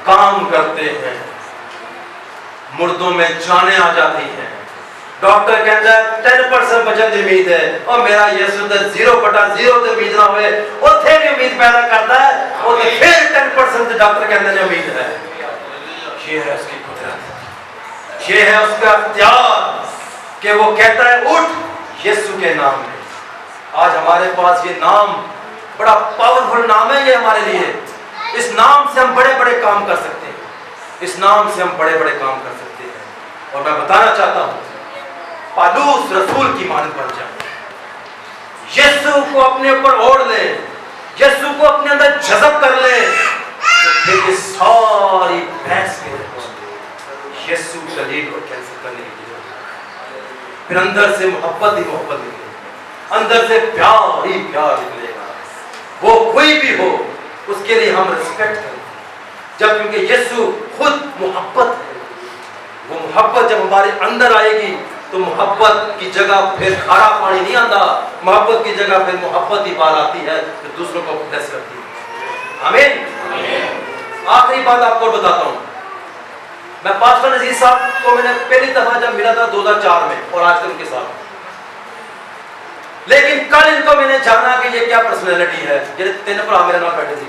काम करते हैं, मुर्दों में जाने आ जाती हैं। डॉक्टर कहता है 10% बचन की उम्मीद है और मेरा यीशु तो 0/0 की उम्मीद ना हुए उथे भी उम्मीद पैदा करता है और फिर 10% डॉक्टर कहते हैं उम्मीद है। ये है उसकी कुदरत, ये है उसका इख्तियार कि वो कहता है उठ यीशु के नाम में। आज हमारे पास ये नाम बड़ा पावरफुल नाम है, ये हमारे लिए। इस नाम से हम बड़े बड़े काम कर सकते हैं, इस नाम से हम बड़े बड़े काम कर सकते हैं। और मैं बताना चाहता हूं पालूस रसूल की मानद बन जाए, यीशु को अपने ऊपर ओढ़ ले, यीशु को अपने अंदर जज़ब कर ले, तो फिर ये सारी बहस के यीशु का लीड को कैंसिल करने की जरूरत। फिर अंदर से मोहब्बत ही मोहब्बत निकलेगी, अंदर से प्यार ही प्यार निकलेगा। वो कोई भी हो उसके लिए हम रिस्पेक्ट करें, जब क्योंकि यीशु खुद मोहब्बत है। वो मोहब्बत जब हमारे अंदर आएगी तो मोहब्बत की जगह फिर खारा पानी नहीं आता, मोहब्बत की जगह फिर मोहब्बत ही बाहर आती है, तो दूसरों को ब्लेस करती है। आमीन। आखिरी बात आपको बताता हूं, मैं पास्टर नजीर साहब को मैंने पहली दफा जब मिला था 2004 में और आज तक उनके साथ, लेकिन कल इनको मैंने जाना कि ये क्या पर्सनैलिटी है। ये 3 भरा मेरे नाम बैठे थे।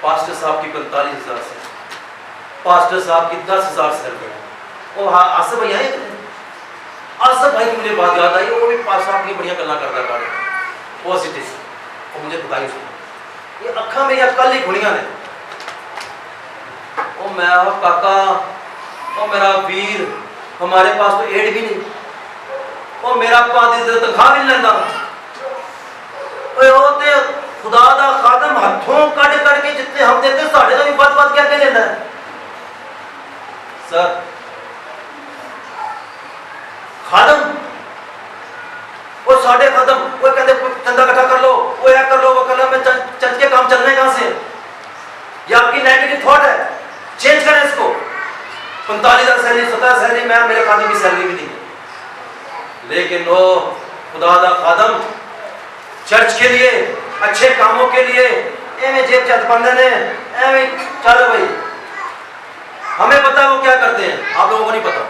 पास्टर साहब की 45,000 से, पास्टर साहब की 10,000 सैलरी। और हाँ आसफ भाई आए, आसफ भाई की मुझे बात याद आई, वो भी पास्टर साहब की बढ़िया गल्ला करता है बारे पॉजिटिव, और मुझे बताई उसने ये अखा मेरी कल ही खुलियां ने। ओ मैं काका और मेरा वीर, हमारे पास तो एड भी नहीं, और मेरा 5 दिन तनख्वाह भी नहीं लेंदा। ओ ते खुदा दा खादम हाथों कट के जितने हम देते साढ़े तो भी बद क्या लेना है सर। खादम वो साढ़े खादम वो कहते चंदा इकट्ठा कर लो, वो यह कर लो, वो कर लो। मैं चर्च के काम चलने कहां से? ये आपकी नेगेटिव थॉट है, चेंज करें इसको। 45,000 सैलरी, 17 सैलरी, मैं मेरे खादम की सैलरी भी नहीं है, लेकिन वो खुदा दा खादम चर्च के लिए अच्छे कामों के लिए एवं जेब चत बंदे ने एवं चलो भाई। हमें पता है वो क्या करते हैं, आप लोगों को नहीं पता।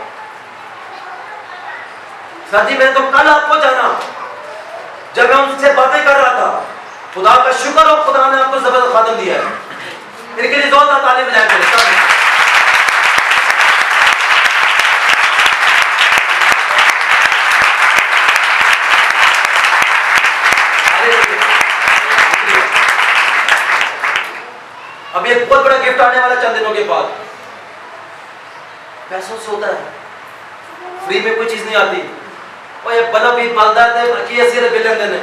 सर जी मैंने तो कल आपको जाना, जब मैं उनसे बातें कर रहा था, खुदा का शुक्र हो खुदा ने आपको जबरदस्त खादम दिया है। इनके लिए जोरदार ताली बजाएं। अब एक बहुत बड़ा गिफ्ट आने वाला चंद दिनों के बाद। पैसों से होता है, फ्री में कोई चीज नहीं आती। और ये बल्ब भी बलदा है कि ऐसे बिल देने,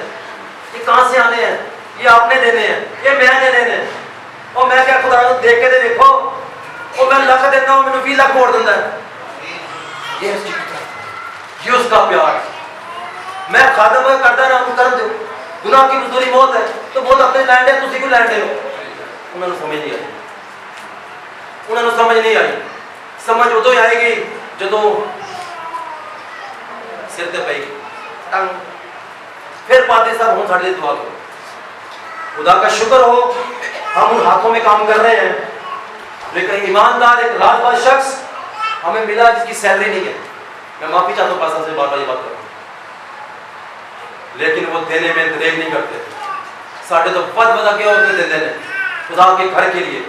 ये कहां से आने हैं? ये आपने देने हैं, ये मैंने देने हैं। और मैं क्या खुदा को देख के देखो, और मैं लख देता हूं, मैंने 20 लाख मोड़ देता है। ये उसका प्यार। मैं खादम करता रहा, कर दो, गुनाह की मजदूरी मौत है, तो बहुत अपने लैंड है, तुसी को लैंड दे। उन्होंने समझ नहीं आई, उन्होंने समझ नहीं आई। समझ उदों आएगी जदों सिर ते पेगी टंग। फिर पाते साहब हम साढ़े दुआ करो, खुदा का शुक्र हो हम उन हाथों में काम कर रहे हैं। लेकिन ईमानदार एक राजबाज शख्स हमें मिला जिसकी सैलरी नहीं है। मैं माफी चाहता हूँ पासा से बार बार ये बात कर रहा हूँ, लेकिन वो देने में दरेग नहीं करते। साढ़े तो पद बता के होते दे देने खुदा के घर के लिए।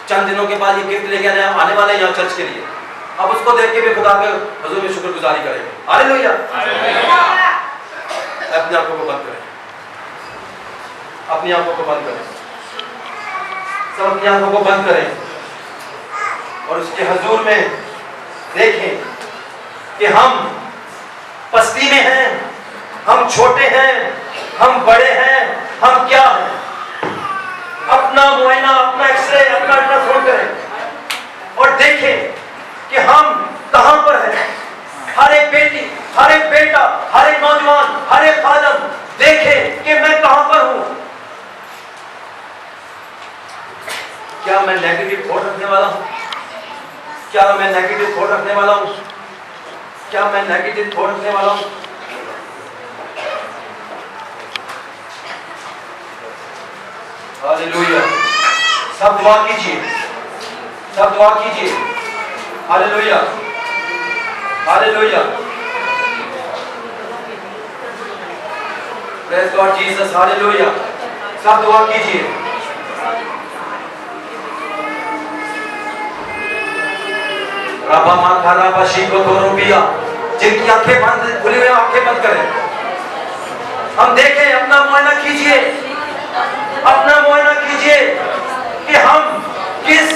चंद दिनों के बाद ये गिफ्ट लेके आने वाले यहाँ चर्च के लिए। अब उसको देख के भी खुदा के हुजूर में शुक्रगुजारी करेंगे। हालेलुया। अपनी आंखों को बंद करें, अपनी आंखों को बंद करें, सब अपनी आंखों को बंद करें और उसके हुजूर में देखें कि हम पस्ती में हैं, हम छोटे हैं, हम बड़े हैं, हम क्या हैं। अपना मुआयना, अपना एक्सरे, अपना अल्ट्रासाउंड करें और देखें कि हम कहां पर हैं। हर एक बेटी, हर एक बेटा, हर एक नौजवान, हर एक खादम देखे कि मैं कहां पर हूं। क्या मैं नेगेटिव थॉट रखने वाला हूं? क्या मैं नेगेटिव थॉट रखने वाला हूं? क्या मैं नेगेटिव थॉट रखने वाला हूं? हालेलुया। सब दुआ कीजिए, सब दुआ कीजिए। Hallelujah, hallelujah. Praise God Jesus, hallelujah. सब दुआ कीजिए। राबा माथा राबा शीको तोरोबिया, जिनकी आंखें बंद, खुली हुई आंखें बंद करें। हम देखें, अपना मुआयना कीजिए, अपना मुआयना कीजिए कि हम किस